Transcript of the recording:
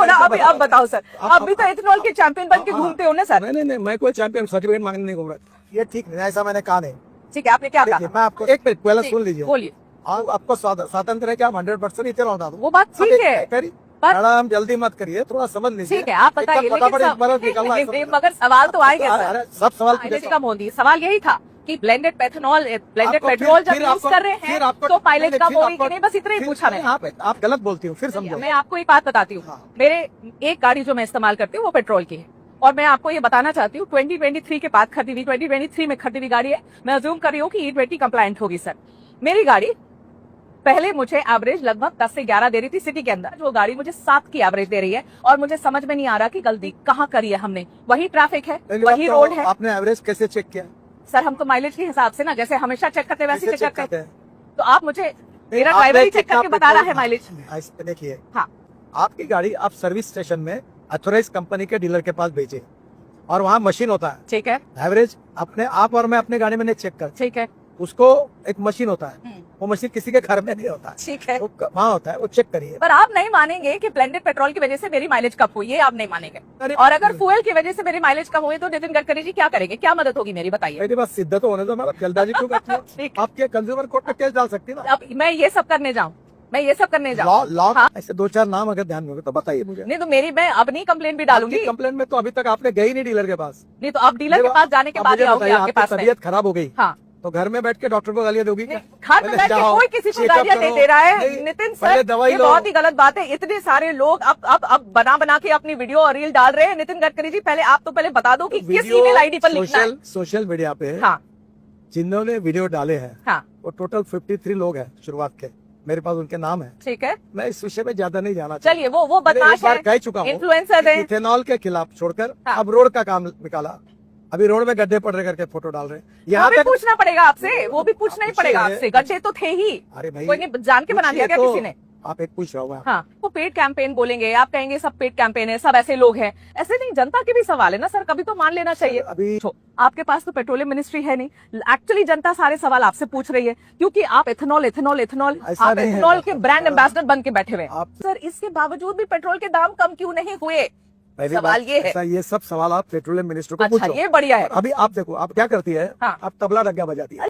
हो ना, अभी अब बताओ सर, अभी तो इथेनॉल के चैंपियन बन के घूमते हो ना सर। नहीं, मैं कोई चैंपियन सर्टिफिकेट मांगने नहीं घूम रहा। ये ठीक नहीं, ऐसा मैंने कहा नहीं। ठीक है, आपने क्या कहा? मैं आपको एक मिनट पहले सुन लीजिए। बोलिए। आपको स्वातंत्र है कि आप 100% इथेनॉल डाल दो। वो बात ठीक है, मैडम जल्दी मत करिए, थोड़ा समझ लीजिए। ठीक है, आप बताइए, मगर सवाल तो आएगा सर। सब सवाल माइलेज कम होगी, सवाल यही था कि ब्लेंडेड पेट्रोल जब यूज कर रहे हैं तो माइलेज कम होगी कि नहीं, बस इतना ही पूछा मैंने। आप गलत बोलती हूँ, फिर समझो। मैं आपको एक बात बताती हूँ, मेरे एक गाड़ी जो मैं इस्तेमाल करती हूँ वो पेट्रोल की है, और मैं आपको ये बताना चाहती हूँ 2023 के बाद खरीदी हुई, 2023 में खरीदी हुई गाड़ी है। मैं अज्यूम कर रही हूँ कि E20 कंप्लायंट होगी सर। मेरी गाड़ी पहले मुझे एवरेज लगभग 10 से 11 दे रही थी सिटी के अंदर, जो गाड़ी मुझे 7 की एवरेज दे रही है, और मुझे समझ में नहीं आ रहा कि गलती कहाँ करी है हमने। वही ट्रैफिक है, वही रोड है। आपने एवरेज कैसे चेक किया? सर हम तो माइलेज के हिसाब से ना, जैसे हमेशा चेक करते वैसे चेक करते हैं। तो आप मुझे, मेरा ड्राइवर ही चेक करके बता रहा है माइलेज। देखिए, हाँ, आपकी गाड़ी आप सर्विस स्टेशन में अथोराइज कंपनी के डीलर के पास भेजे, और वहाँ मशीन होता है। ठीक है, एवरेज अपने आप और मैं अपने गाड़ी में नहीं चेक कर। ठीक है, उसको एक मशीन होता है, वो मशीन किसी के घर में नहीं होता है। ठीक है, वहाँ होता है, वो चेक करिए। पर आप नहीं मानेंगे कि ब्लेंडेड पेट्रोल की वजह से मेरी माइलेज कम हुई है, आप नहीं मानेंगे। और अगर फ्यूल की वजह से मेरी माइलेज कम हुई तो नितिन गडकरी जी क्या करेंगे, क्या मदद होगी मेरी, बताइए। मेरी बात सिद्ध तो होने दो, मैं जल्दबाजी क्यों करती हूँ? आपके कंज्यूमर कोर्ट में केस डाल सकती ना। अब मैं ये सब करने जाऊँ, मैं ये सब करने जाऊँ? लॉ हाँ? ऐसे 2-4 नाम अगर ध्यान में होगा तो बताइए मुझे। नहीं तो मेरी, मैं अपनी कंप्लेंट भी डालूंगी। कंप्लेंट में तो अभी तक आपने गई नहीं डीलर के पास। नहीं तो आप डीलर के पास जाने के बाद ही आओगे आपके पास। तबीयत खराब हो गई, हाँ, तो घर में बैठ के डॉक्टर को गालियां दोगी क्या? घर में बैठ के कोई किसी को गालियां नहीं दे रहा है नितिन सर, ये बहुत ही गलत बात है। इतने सारे लोग अब बना के अपनी वीडियो और रील डाल रहे हैं। नितिन गडकरी जी, पहले आप तो पहले बता दो कि किस ईमेल आईडी पर लिखना है। सोशल मीडिया पे हाँ, जिन्होंने वीडियो डाले हैं, हाँ, वो टोटल 53 लोग हैं शुरुआत के। मेरे पास उनके नाम है। ठीक है, मैं इस विषय में ज्यादा नहीं जाना। चलिए, वो बदमाश है, कह चुका हूँ, इन्फ्लुएंसर है। इथेनॉल के खिलाफ छोड़कर हाँ। अब रोड का काम निकाला। अभी रोड में गड्ढे पड़ रहे करके फोटो डाल रहे हैं। यहाँ भी पूछना पड़ेगा आपसे, वो भी पूछना ही पड़ेगा आपसे। गड्ढे तो थे ही, अरे भाई, कोई नहीं जान के बना दिया क्या किसी ने? आप एक पूछ रहा हूँ। हाँ, वो पेड कैंपेन बोलेंगे, आप कहेंगे सब पेड कैंपेन है, सब ऐसे लोग हैं। ऐसे नहीं, जनता के भी सवाल है ना सर, कभी तो मान लेना चाहिए। अभी आपके पास तो पेट्रोलियम मिनिस्ट्री है नहीं, एक्चुअली जनता सारे सवाल आपसे पूछ रही है, क्योंकि आप इथेनॉल आप इथेनॉल के ब्रांड एम्बेसडर बन के बैठे हुए हैं। सर इसके बावजूद भी पेट्रोल के दाम कम क्यों नहीं हुए? सवाल ये है। ये सब सवाल आप पेट्रोलियम मिनिस्टर को अच्छा, पूछो। ये बढ़िया है। अभी आप देखो, आप क्या करती है, हाँ। आप तबला डग्गा बजाती है।